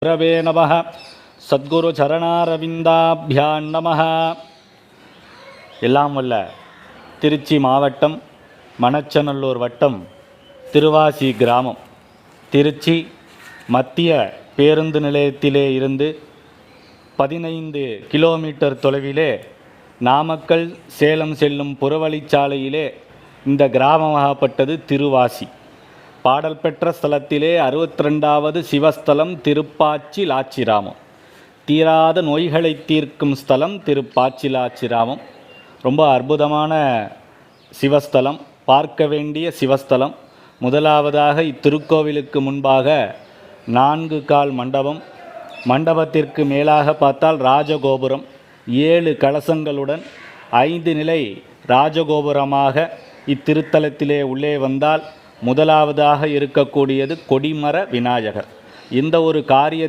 குரவே நமः. சத்குரு சரணாரவிந்தாபியான் நமः. எல்லாம் வல்ல திருச்சி மாவட்டம் மணச்சநல்லூர் வட்டம் திருவாசி கிராமம், திருச்சி மத்திய பேருந்து நிலையத்திலே இருந்து 15 கிலோமீட்டர் தொலைவிலே நாமக்கல் சேலம் செல்லும் புறவழிச்சாலையிலே இந்த கிராமமாகப்பட்டது திருவாசி. பாடல் பெற்ற ஸ்தலத்திலே 62வது சிவஸ்தலம் திருப்பாச்சி லாச்சிராமம். தீராத நோய்களை தீர்க்கும் ஸ்தலம் திருப்பாச்சி லாச்சிராமம். ரொம்ப அற்புதமான சிவஸ்தலம், பார்க்க வேண்டிய சிவஸ்தலம். முதலாவதாக இத்திருக்கோவிலுக்கு முன்பாக 4 கால் மண்டபம், மண்டபத்திற்கு மேலாக பார்த்தால் ராஜகோபுரம், 7 கலசங்களுடன் 5 நிலை ராஜகோபுரமாக இத்திருத்தலத்திலே உள்ளே வந்தால் முதலாவதாக இருக்கக்கூடியது கொடிமர விநாயகர். இந்த ஒரு காரியத்தை